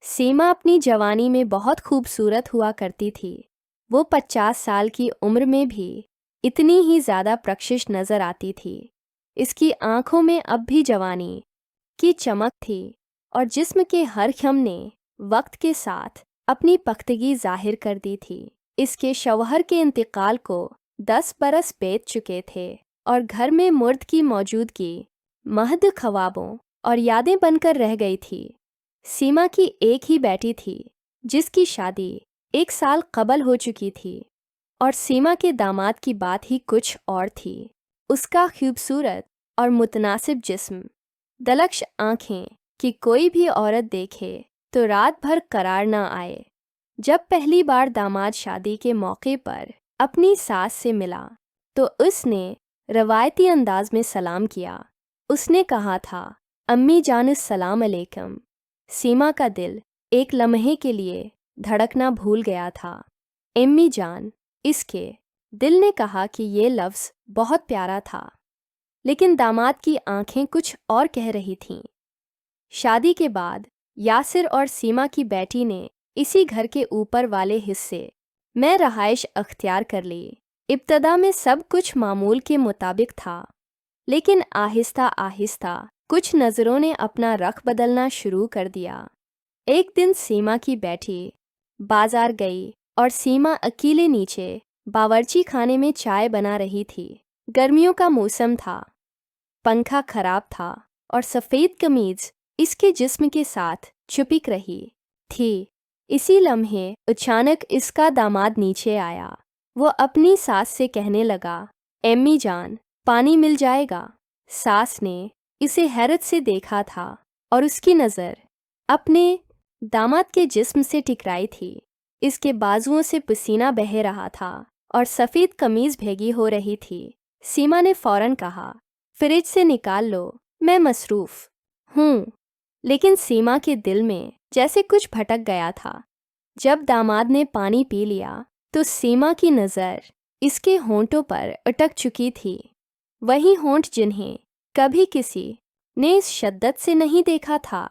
सीमा अपनी जवानी में बहुत खूबसूरत हुआ करती थी। वो 50 साल की उम्र में भी इतनी ही ज़्यादा प्रशिश नज़र आती थी। इसकी आंखों में अब भी जवानी की चमक थी और जिस्म के हर खम ने वक्त के साथ अपनी पख्तगी जाहिर कर दी थी। इसके शौहर के इंतकाल को 10 बरस बीत चुके थे और घर में मुर्द की मौजूदगी महज ख्वाबों और यादें बनकर रह गई थी। सीमा की एक ही बेटी थी जिसकी शादी 1 साल कबल हो चुकी थी और सीमा के दामाद की बात ही कुछ और थी। उसका खूबसूरत और मुतनासिब जिस्म, दलक्ष आँखें कि कोई भी औरत देखे तो रात भर करार ना आए। जब पहली बार दामाद शादी के मौके पर अपनी सास से मिला तो उसने रवायती अंदाज में सलाम किया। उसने कहा था, अम्मी जान सलाम अलैकुम। सीमा का दिल एक लम्हे के लिए धड़कना भूल गया था। एम्मी जान, इसके दिल ने कहा कि ये लफ्ज़ बहुत प्यारा था, लेकिन दामाद की आंखें कुछ और कह रही थीं। शादी के बाद यासिर और सीमा की बेटी ने इसी घर के ऊपर वाले हिस्से में रहाइश अख्तियार कर ली। इब्तदा में सब कुछ मामूल के मुताबिक था, लेकिन आहिस्ता आहिस्ता कुछ नज़रों ने अपना रख बदलना शुरू कर दिया। एक दिन सीमा की बेटी बाजार गई और सीमा अकेले नीचे बावर्ची खाने में चाय बना रही थी। गर्मियों का मौसम था, पंखा खराब था और सफ़ेद कमीज इसके जिस्म के साथ चिपक रही थी। इसी लम्हे अचानक इसका दामाद नीचे आया। वो अपनी सास से कहने लगा, एम्मी जान, पानी मिल जाएगा। सास ने इसे हैरत से देखा था और उसकी नज़र अपने दामाद के जिस्म से टकराई थी। इसके बाजुओं से पसीना बह रहा था और सफ़ेद कमीज़ भीगी हो रही थी। सीमा ने फ़ौरन कहा, फ्रिज से निकाल लो, मैं मसरूफ़ हूँ। लेकिन सीमा के दिल में जैसे कुछ भटक गया था। जब दामाद ने पानी पी लिया तो सीमा की नज़र इसके होंठों पर अटक चुकी थी। वही होंठ जिन्हें कभी किसी ने इस शद्दत से नहीं देखा था।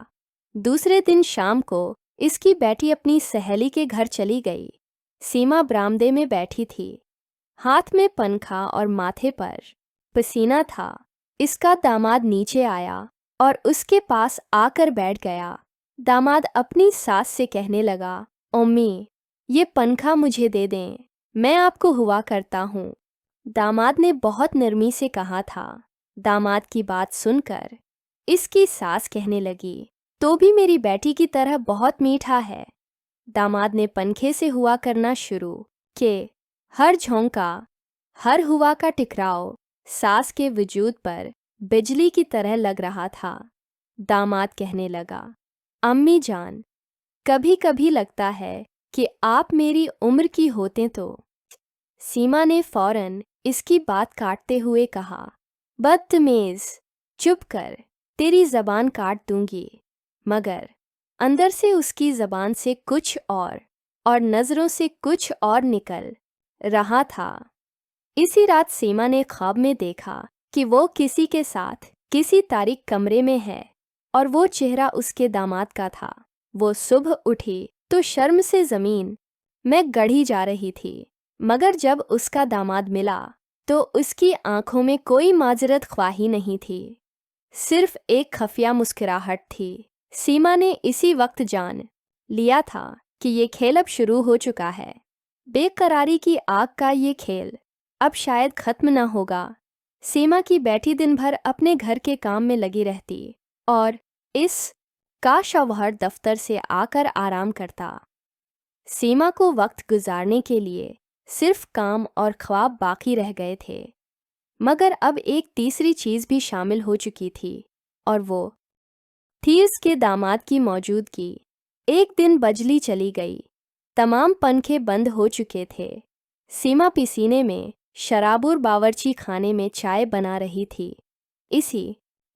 दूसरे दिन शाम को इसकी बेटी अपनी सहेली के घर चली गई। सीमा बरामदे में बैठी थी, हाथ में पंखा और माथे पर पसीना था। इसका दामाद नीचे आया और उसके पास आकर बैठ गया। दामाद अपनी सास से कहने लगा, अम्मी, ये पंखा मुझे दे दें, मैं आपको हुआ करता हूँ। दामाद ने बहुत नरमी से कहा था। दामाद की बात सुनकर इसकी सास कहने लगी, तो भी मेरी बेटी की तरह बहुत मीठा है। दामाद ने पंखे से हुआ करना शुरू कि हर झोंका, हर हुआ का टकराव सास के वजूद पर बिजली की तरह लग रहा था। दामाद कहने लगा, अम्मी जान, कभी कभी लगता है कि आप मेरी उम्र की होते तो। सीमा ने फौरन इसकी बात काटते हुए कहा, बदतमीज़, चुप कर, तेरी ज़बान काट दूंगी। मगर अंदर से उसकी ज़बान से कुछ और नज़रों से कुछ और निकल रहा था। इसी रात सीमा ने ख्वाब में देखा कि वो किसी के साथ किसी तारीक कमरे में है और वो चेहरा उसके दामाद का था। वो सुबह उठी तो शर्म से ज़मीन में गड़ी जा रही थी, मगर जब उसका दामाद मिला तो उसकी आंखों में कोई माजरत ख्वाही नहीं थी, सिर्फ एक खफिया मुस्कुराहट थी। सीमा ने इसी वक्त जान लिया था कि ये खेल अब शुरू हो चुका है। बेकरारी की आग का ये खेल अब शायद ख़त्म न होगा। सीमा की बेटी दिन भर अपने घर के काम में लगी रहती और इस का शौहर दफ्तर से आकर आराम करता। सीमा को वक्त गुजारने के लिए सिर्फ काम और ख्वाब बाकी रह गए थे, मगर अब एक तीसरी चीज़ भी शामिल हो चुकी थी और वो थी उसके दामाद की मौजूदगी। एक दिन बिजली चली गई, तमाम पंखे बंद हो चुके थे। सीमा पसीने में शराबुर बावर्ची खाने में चाय बना रही थी। इसी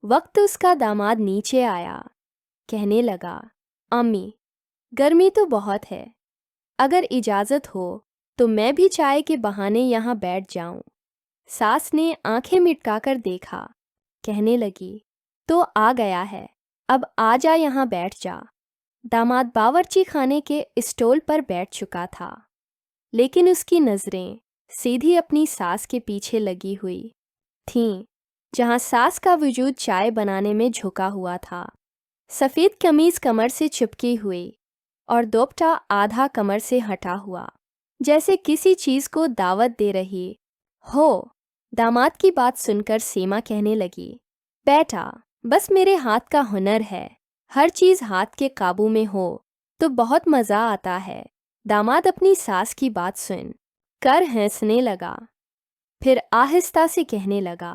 वक्त उसका दामाद नीचे आया, कहने लगा, अम्मी, गर्मी तो बहुत है, अगर इजाज़त हो तो मैं भी चाय के बहाने यहाँ बैठ जाऊं। सास ने आंखें मिटकाकर देखा, कहने लगी, तो आ गया है, अब आ जा, यहाँ बैठ जा। दामाद बावर्ची खाने के स्टॉल पर बैठ चुका था, लेकिन उसकी नज़रें सीधी अपनी सास के पीछे लगी हुई थीं, जहां सास का वजूद चाय बनाने में झुका हुआ था। सफ़ेद कमीज कमर से चिपकी हुई और दोपटा आधा कमर से हटा हुआ, जैसे किसी चीज़ को दावत दे रही हो। दामाद की बात सुनकर सीमा कहने लगी, बेटा, बस मेरे हाथ का हुनर है, हर चीज़ हाथ के काबू में हो तो बहुत मज़ा आता है। दामाद अपनी सास की बात सुन कर हंसने लगा, फिर आहिस्ता से कहने लगा,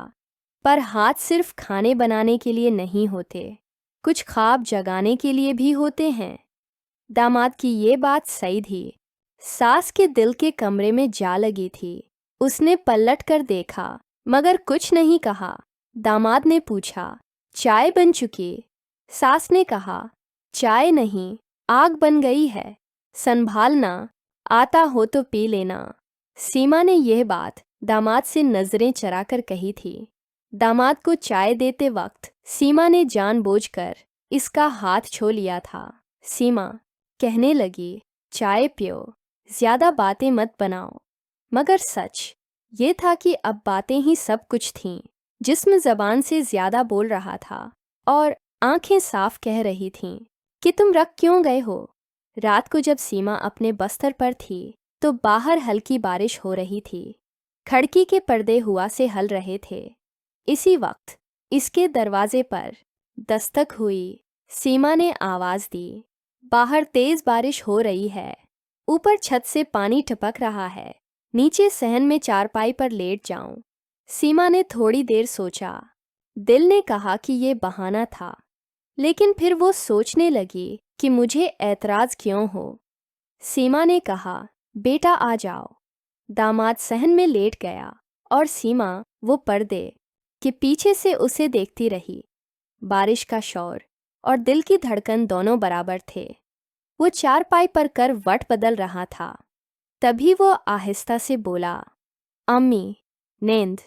पर हाथ सिर्फ खाने बनाने के लिए नहीं होते, कुछ ख्वाब जगाने के लिए भी होते हैं। दामाद की ये बात सही थी। सास के दिल के कमरे में जा लगी थी। उसने पलट कर देखा मगर कुछ नहीं कहा। दामाद ने पूछा, चाय बन चुकी? सास ने कहा, चाय नहीं, आग बन गई है, संभालना, आता हो तो पी लेना। सीमा ने यह बात दामाद से नजरें चराकर कही थी। दामाद को चाय देते वक्त सीमा ने जानबूझकर इसका हाथ छू लिया था। सीमा कहने लगी, चाय पियो, ज्यादा बातें मत बनाओ। मगर सच ये था कि अब बातें ही सब कुछ थीं। जिस्म जबान से ज्यादा बोल रहा था और आंखें साफ कह रही थीं कि तुम रख क्यों गए हो। रात को जब सीमा अपने बस्तर पर थी तो बाहर हल्की बारिश हो रही थी। खिड़की के पर्दे हवा से हल रहे थे। इसी वक्त इसके दरवाजे पर दस्तक हुई। सीमा ने आवाज दी, बाहर तेज बारिश हो रही है, ऊपर छत से पानी टपक रहा है, नीचे सहन में चारपाई पर लेट जाऊं। सीमा ने थोड़ी देर सोचा। दिल ने कहा कि ये बहाना था, लेकिन फिर वो सोचने लगी कि मुझे ऐतराज क्यों हो। सीमा ने कहा, बेटा आ जाओ। दामाद सहन में लेट गया और सीमा वो पर्दे के पीछे से उसे देखती रही। बारिश का शोर और दिल की धड़कन दोनों बराबर थे। वो चारपाई पर कर वट बदल रहा था। तभी वो आहिस्ता से बोला, अम्मी, नींद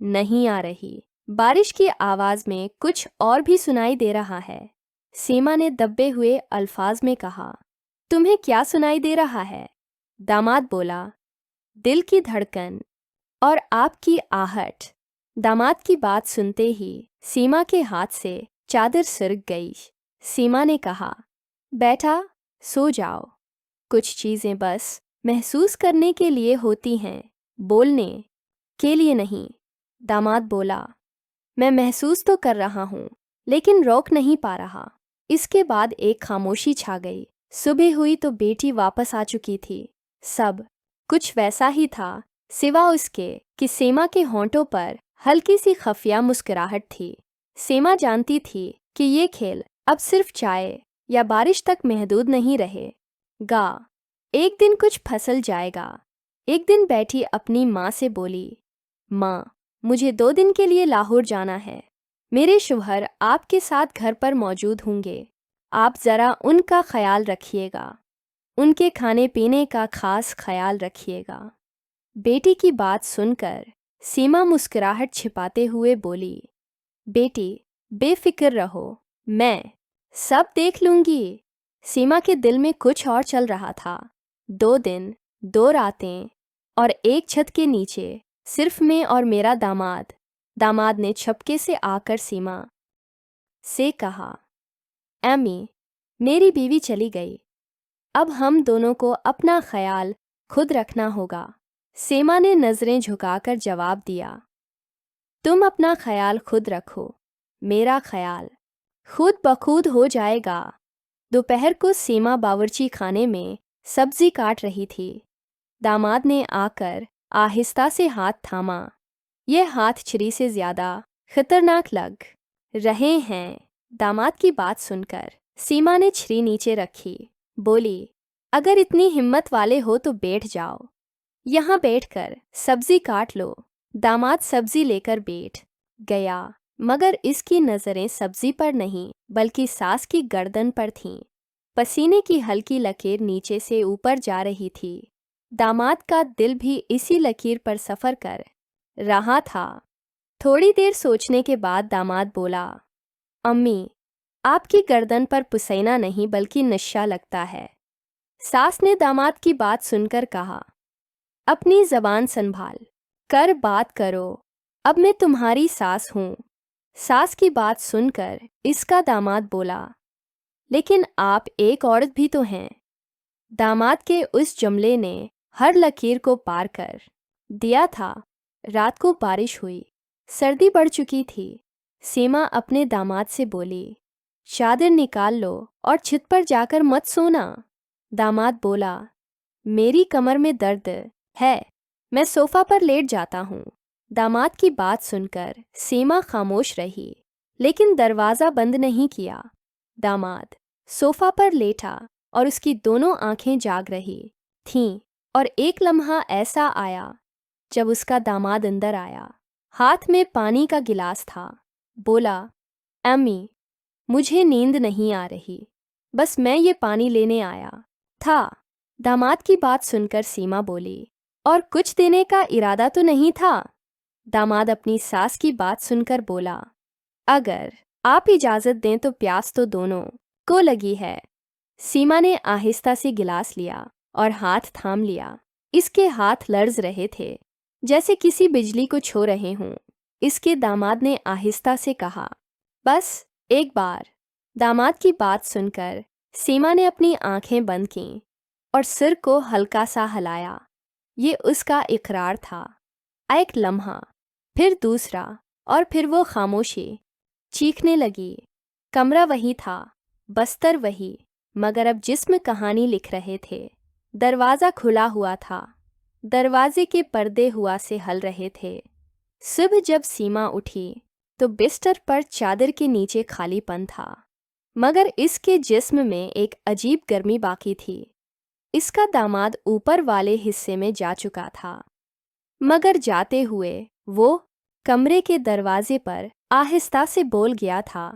नहीं आ रही। बारिश की आवाज़ में कुछ और भी सुनाई दे रहा है। सीमा ने दबे हुए अल्फाज में कहा, तुम्हें क्या सुनाई दे रहा है? दामाद बोला, दिल की धड़कन और आपकी आहट। दामाद की बात सुनते ही सीमा के हाथ से चादर सरक गई। सीमा ने कहा, बेटा सो जाओ, कुछ चीज़ें बस महसूस करने के लिए होती हैं, बोलने के लिए नहीं। दामाद बोला, मैं महसूस तो कर रहा हूँ लेकिन रोक नहीं पा रहा। इसके बाद एक खामोशी छा गई। सुबह हुई तो बेटी वापस आ चुकी थी। सब कुछ वैसा ही था सिवा उसके कि सीमा के होंठों पर हल्की सी खफिया मुस्कुराहट थी। सीमा जानती थी कि ये खेल अब सिर्फ चाय या बारिश तक महदूद नहीं रहेगा। एक दिन कुछ फसल जाएगा। एक दिन बैठी अपनी माँ से बोली, माँ, मुझे 2 दिन के लिए लाहौर जाना है। मेरे शौहर आपके साथ घर पर मौजूद होंगे। आप ज़रा उनका ख्याल रखिएगा, उनके खाने पीने का खास ख्याल रखिएगा। बेटी की बात सुनकर सीमा मुस्कुराहट छिपाते हुए बोली, बेटी बेफिक्र रहो, मैं सब देख लूँगी। सीमा के दिल में कुछ और चल रहा था। 2 दिन, 2 रातें और एक छत के नीचे सिर्फ मैं और मेरा दामाद। दामाद ने छपके से आकर सीमा से कहा, एमी, मेरी बीवी चली गई, अब हम दोनों को अपना ख्याल खुद रखना होगा। सीमा ने नज़रें झुकाकर जवाब दिया, तुम अपना ख्याल खुद रखो, मेरा ख्याल खुद बखुद हो जाएगा। दोपहर को सीमा बावर्ची खाने में सब्जी काट रही थी। दामाद ने आकर आहिस्ता से हाथ थामा। यह हाथ छुरी से ज़्यादा खतरनाक लग रहे हैं। दामाद की बात सुनकर सीमा ने छुरी नीचे रखी, बोली, अगर इतनी हिम्मत वाले हो तो बैठ जाओ, यहाँ बैठकर सब्जी काट लो। दामाद सब्जी लेकर बैठ गया, मगर इसकी नज़रें सब्जी पर नहीं बल्कि सास की गर्दन पर थीं। पसीने की हल्की लकीर नीचे से ऊपर जा रही थी। दामाद का दिल भी इसी लकीर पर सफ़र कर रहा था। थोड़ी देर सोचने के बाद दामाद बोला, अम्मी, आपकी गर्दन पर पुसैना नहीं बल्कि नशा लगता है। सास ने दामाद की बात सुनकर कहा, अपनी जबान संभाल कर बात करो, अब मैं तुम्हारी सास हूँ। सास की बात सुनकर इसका दामाद बोला, लेकिन आप एक औरत भी तो हैं। दामाद के उस जुमले ने हर लकीर को पार कर दिया था। रात को बारिश हुई, सर्दी बढ़ चुकी थी। सीमा अपने दामाद से बोली, चादर निकाल लो और छत पर जाकर मत सोना। दामाद बोला, मेरी कमर में दर्द है, मैं सोफा पर लेट जाता हूँ। दामाद की बात सुनकर सीमा खामोश रही, लेकिन दरवाज़ा बंद नहीं किया। दामाद सोफा पर लेटा और उसकी दोनों आंखें जाग रही थीं, और एक लम्हा ऐसा आया जब उसका दामाद अंदर आया। हाथ में पानी का गिलास था। बोला, अम्मी, मुझे नींद नहीं आ रही, बस मैं ये पानी लेने आया था। दामाद की बात सुनकर सीमा बोली, और कुछ देने का इरादा तो नहीं था? दामाद अपनी सास की बात सुनकर बोला, अगर आप इजाज़त दें तो प्यास तो दोनों को लगी है। सीमा ने आहिस्ता से गिलास लिया और हाथ थाम लिया। इसके हाथ लर्ज रहे थे, जैसे किसी बिजली को छू रहे हों। इसके दामाद ने आहिस्ता से कहा, बस एक बार। दामाद की बात सुनकर सीमा ने अपनी आंखें बंद कीं और सिर को हल्का सा हिलाया। ये उसका इकरार था। एक लम्हा, फिर दूसरा, और फिर वो खामोशी। चीखने लगी। कमरा वही था, बस्तर वही, मगर अब जिस्म कहानी लिख रहे थे। दरवाज़ा खुला हुआ था, दरवाजे के पर्दे हुआ से हल रहे थे। सुबह जब सीमा उठी तो बिस्तर पर चादर के नीचे खालीपन था, मगर इसके जिस्म में एक अजीब गर्मी बाकी थी। इसका दामाद ऊपर वाले हिस्से में जा चुका था, मगर जाते हुए वो कमरे के दरवाजे पर आहिस्ता से बोल गया था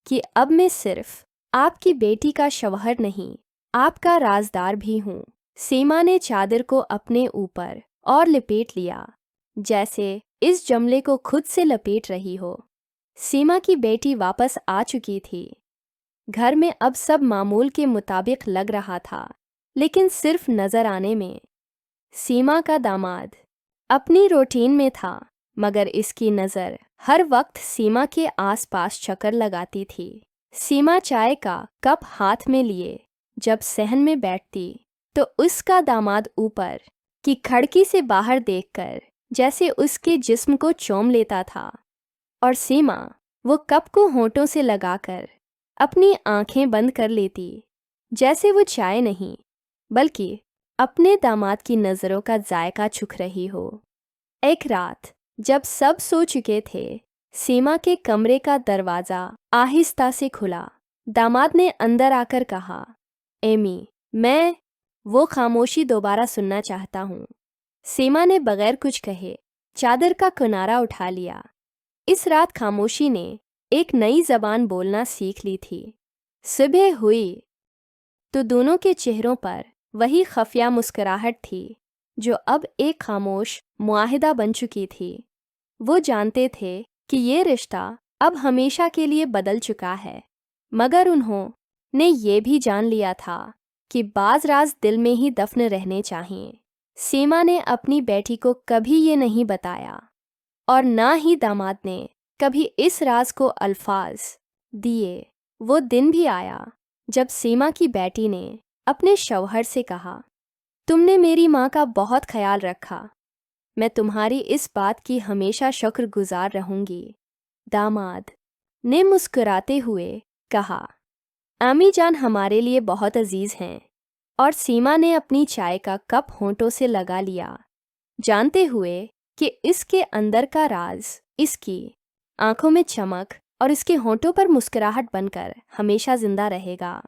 कि अब मैं सिर्फ आपकी बेटी का शौहर नहीं, आपका राजदार भी हूँ। सीमा ने चादर को अपने ऊपर और लपेट लिया, जैसे इस जुमले को खुद से लपेट रही हो। सीमा की बेटी वापस आ चुकी थी। घर में अब सब मामूल के मुताबिक लग रहा था, लेकिन सिर्फ नजर आने में। सीमा का दामाद अपनी रूटीन में था, मगर इसकी नज़र हर वक्त सीमा के आसपास चक्कर लगाती थी। सीमा चाय का कप हाथ में लिए जब सहन में बैठती तो उसका दामाद ऊपर की खिड़की से बाहर देखकर जैसे उसके जिस्म को चूम लेता था, और सीमा वो कप को होंठों से लगाकर अपनी आंखें बंद कर लेती, जैसे वो चाय नहीं बल्कि अपने दामाद की नज़रों का जायका चुख रही हो। एक रात जब सब सो चुके थे, सीमा के कमरे का दरवाज़ा आहिस्ता से खुला। दामाद ने अंदर आकर कहा, एमी, मैं वो खामोशी दोबारा सुनना चाहता हूँ। सीमा ने बगैर कुछ कहे चादर का किनारा उठा लिया। इस रात खामोशी ने एक नई जबान बोलना सीख ली थी। सुबह हुई तो दोनों के चेहरों पर वही खफिया मुस्कुराहट थी जो अब एक खामोश मुआहिदा बन चुकी थी। वो जानते थे कि ये रिश्ता अब हमेशा के लिए बदल चुका है, मगर उन्होंने ये भी जान लिया था कि बाज़ राज दिल में ही दफन रहने चाहिए। सीमा ने अपनी बेटी को कभी ये नहीं बताया, और ना ही दामाद ने कभी इस राज को अल्फाज दिए। वो दिन भी आया जब सीमा की बेटी ने अपने शौहर से कहा, तुमने मेरी माँ का बहुत ख्याल रखा, मैं तुम्हारी इस बात की हमेशा शुक्रगुजार रहूंगी। दामाद ने मुस्कुराते हुए कहा, अम्मी जान हमारे लिए बहुत अजीज हैं। और सीमा ने अपनी चाय का कप होंठों से लगा लिया, जानते हुए कि इसके अंदर का राज इसकी आंखों में चमक और इसके होंठों पर मुस्कुराहट बनकर हमेशा जिंदा रहेगा।